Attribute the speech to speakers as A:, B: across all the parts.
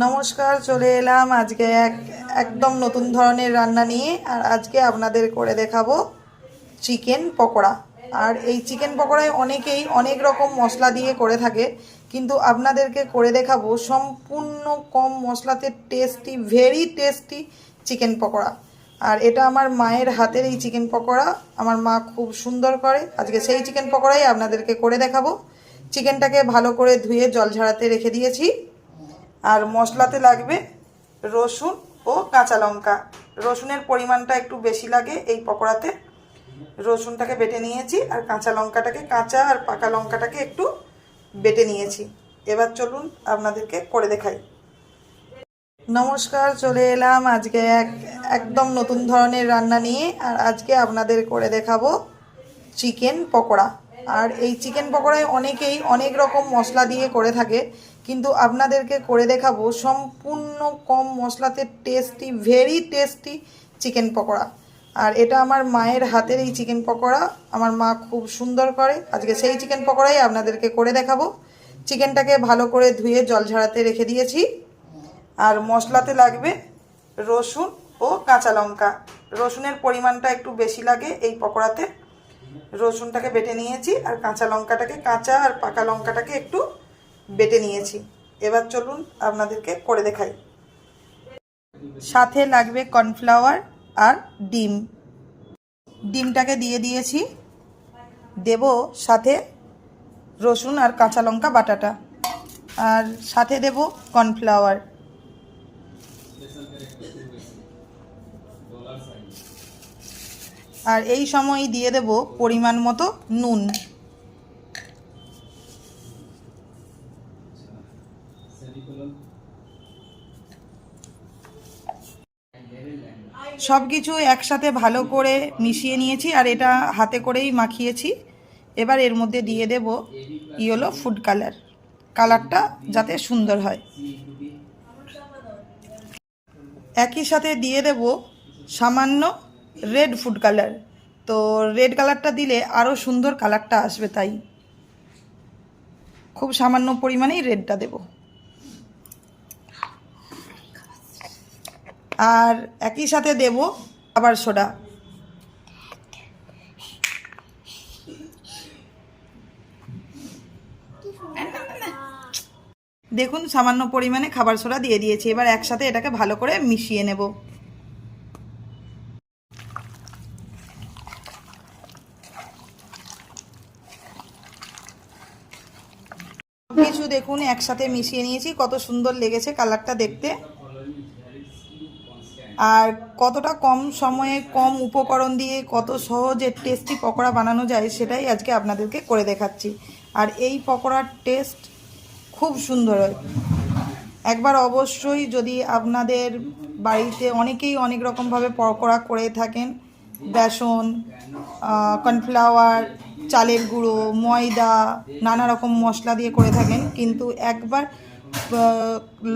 A: নমস্কার, চলে এলাম আজকে একদম নতুন ধরনের রান্না নিয়ে। আর আজকে আপনাদের করে দেখাবো চিকেন পকোড়া। আর এই চিকেন পকোড়ায় অনেকেই অনেক রকম মশলা দিয়ে করে থাকে, কিন্তু আপনাদেরকে করে দেখাবো সম্পূর্ণ কম মশলাতে tasty, very tasty chicken pakora. আর এটা আমার মায়ের হাতের এই চিকেন পকোড়া, আমার মা খুব সুন্দর করে। আজকে সেই চিকেন পকোড়াই আপনাদেরকে করে দেখাবো। চিকেনটাকে ভালো করে ধুয়ে জল ঝাড়াতে রেখে দিয়েছি। আর মশলাতে লাগবে রসুন ও কাঁচা লঙ্কা। রসুনের পরিমাণটা একটু বেশি লাগে এই পকোড়াতে। রসুনটাকে বেটে নিয়েছি, আর কাঁচা লঙ্কাটাকে, কাঁচা আর পাকা লঙ্কাটাকে একটু বেটে নিয়েছি। এবার চলুন আপনাদেরকে করে দেখাই। নমস্কার, চলে এলাম আজকে একদম নতুন ধরনের রান্না নিয়ে। আর আজকে আপনাদের করে দেখাবো চিকেন পকোড়া। আর এই চিকেন পকোড়ায় অনেকেই অনেক রকম মশলা দিয়ে করে থাকে, কিন্তু আপনাদেরকে করে দেখাবো সম্পূর্ণ কম মশলাতে tasty, very tasty chicken pakora. আর এটা আমার মায়ের হাতের এই চিকেন পকোড়া, আমার মা খুব সুন্দর করে। আজকে সেই চিকেন পকোড়াই আপনাদেরকে করে দেখাবো। চিকেনটাকে ভালো করে ধুয়ে জল ঝাড়াতে রেখে দিয়েছি। আর মশলাতে লাগবে রসুন ও কাঁচা লঙ্কা। রসুনের পরিমাণটা একটু বেশি লাগে এই পকোড়াতে। রসুনটাকে বেটে নিয়েছি, আর কাঁচা লঙ্কাটাকে, কাঁচা আর পাকা লঙ্কাটাকে একটু বেটে নিয়েছি। এবার চলুন আপনাদেরকে করে দেখাই। সাথে লাগবে কর্নফ্লাওয়ার আর ডিম। ডিমটাকে দিয়ে দিয়েছি, দেব সাথে রসুন আর কাঁচা লঙ্কা বাটাটা, আর সাথে দেব কর্নফ্লাওয়ার। আর এই সময় দিয়ে দেব পরিমাণ মতো নুন। সব কিছু একসাথে ভালো করে মিশিয়ে নিয়েছি, আর এটা হাতে করেই মাখিয়েছি। এবার এর মধ্যে দিয়ে দেব ইয়েলো ফুড কালার, কালারটা যাতে সুন্দর হয়। একই সাথে দিয়ে দেব সামান্য রেড ফুড কালার। তো রেড কালারটা দিলে আরও সুন্দর কালারটা আসবে, তাই খুব সামান্য পরিমাণেই রেডটা দেব। আর একই সাথে দেব খাবার সোডা। দেখুন, সামান্য পরিমাণে খাবার সোডা দিয়ে দিয়েছি। এবার একসাথে এটাকে ভালো করে মিশিয়ে নেব। কিছু দেখুন একসাথে মিশিয়ে নিয়েছি, কত সুন্দর লেগেছে কালারটা দেখতে। আর কতটা কম সময়ে, কম উপকরণ দিয়ে কত সহজে টেস্টি পকোড়া বানানো যায়, সেটাই আজকে আপনাদেরকে করে দেখাচ্ছি। আর এই পকোড়ার টেস্ট খুব সুন্দর হয়। একবার অবশ্যই, যদি আপনাদের বাড়িতে অনেকেই অনেক রকমভাবে পকোড়া করে থাকেন, বেসন, কর্নফ্লাওয়ার, চালের গুঁড়ো, ময়দা, নানা রকম মশলা দিয়ে করে থাকেন, কিন্তু একবার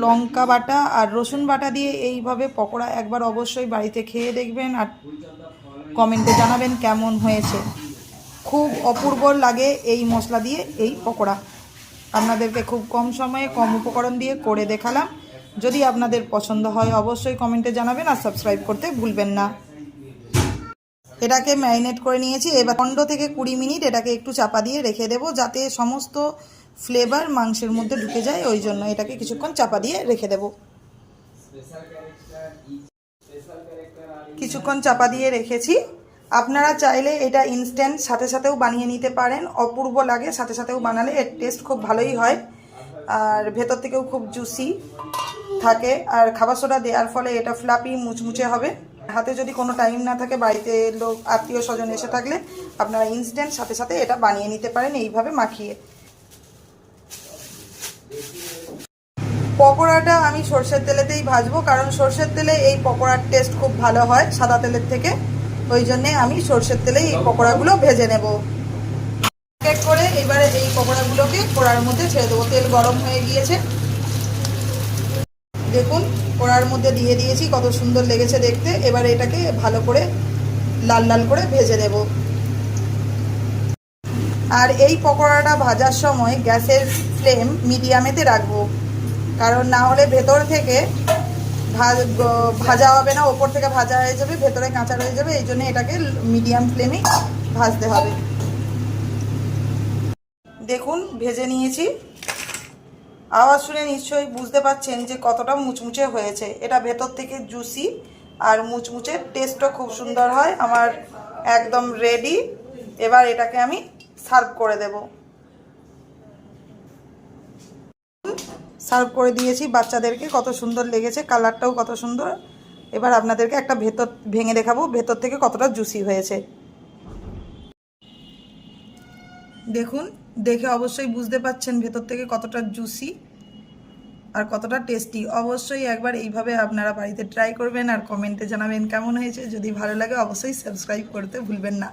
A: লঙ্কা বাটা আর রসুন বাটা দিয়ে এইভাবে পকোড়া একবার অবশ্যই বাড়িতে খেয়ে দেখবেন, আর কমেন্টে জানাবেন কেমন হয়েছে। খুব অপূর্ব লাগে এই মশলা দিয়ে এই পকোড়া। আপনাদেরকে খুব কম সময়ে, কম উপকরণ দিয়ে করে দেখালাম। যদি আপনাদের পছন্দ হয় অবশ্যই কমেন্টে জানাবেন, আর সাবস্ক্রাইব করতে ভুলবেন না। এটাকে ম্যারিনেট করে নিয়েছি। এবার 15 থেকে 20 মিনিট এটাকে একটু চাপা দিয়ে রেখে দেব, যাতে সমস্ত ফ্লেভার মাংসের মধ্যে ঢুকে যায়। ওই জন্য এটাকে কিছুক্ষণ চাপা দিয়ে রেখে দেব। কিছুক্ষণ চাপা দিয়ে রেখেছি। আপনারা চাইলে এটা ইনস্ট্যান্ট সাথে সাথেও বানিয়ে নিতে পারেন। অপূর্ব লাগে, সাথে সাথেও বানালে এর টেস্ট খুব ভালোই হয়, আর ভেতর থেকেও খুব জুসি থাকে। আর খাবার সোডা দেওয়ার ফলে এটা ফ্লাপি, মুচমুচে হবে। হাতে যদি কোনো টাইম না থাকে, বাড়িতে লোক, আত্মীয় স্বজন এসে থাকলে আপনারা ইনস্ট্যান্ট সাথে সাথে এটা বানিয়ে নিতে পারেন এইভাবে মাখিয়ে। পকোড়াটা আমি সরষের তেলেতেই ভাজবো, কারণ সরষের তেলে এই পকোড়ার টেস্ট খুব ভালো হয় সাদা তেলের থেকে। ওই জন্যে আমি সরষের তেলেই এই পকোড়াগুলো ভেজে নেব। এক এক করে এবারে এই পকোড়াগুলোকে কড়ার মধ্যে ছেড়ে দেবো। তেল গরম হয়ে গিয়েছে, দেখুন কড়ার মধ্যে দিয়ে দিয়েছি, কত সুন্দর লেগেছে দেখতে। এবারে এটাকে ভালো করে লাল লাল করে ভেজে নেব। আর এই পকোড়াটা ভাজার সময় গ্যাসের ফ্লেম মিডিয়ামেতে রাখবো, কারণ না হলে ভেতর থেকে ভাজা হবে না, ওপর থেকে ভাজা হয়ে যাবে, ভেতরে কাঁচা রয়ে যাবে। এই জন্য এটাকে মিডিয়াম ফ্লেমে ভাজতে হবে। দেখুন ভেজে নিয়েছি, আওয়াজ শুনে নিশ্চয়ই বুঝতে পারছেন যে কতটা মুচমুচে হয়েছে। এটা ভেতর থেকে জুসি আর মুচমুচে, টেস্টও খুব সুন্দর হয়। আমার একদম রেডি। এবার এটাকে আমি সার্ভ করে দেব। সার্ভ করে দিয়েছি বাচ্চাদেরকে, কত সুন্দর লেগেছে, কালারটাও কত সুন্দর। এবার আপনাদেরকে একটা ভেতর ভেঙে দেখাবো ভেতর থেকে কতটা জুসি হয়েছে। দেখুন, দেখে অবশ্যই বুঝতে পাচ্ছেন ভেতর থেকে কতটা জুসি আর কতটা টেস্টি। অবশ্যই একবার এইভাবে আপনারা বাড়িতে ট্রাই করবেন আর কমেন্টে জানাবেন কেমন হয়েছে। যদি ভালো লাগে অবশ্যই সাবস্ক্রাইব করতে ভুলবেন না।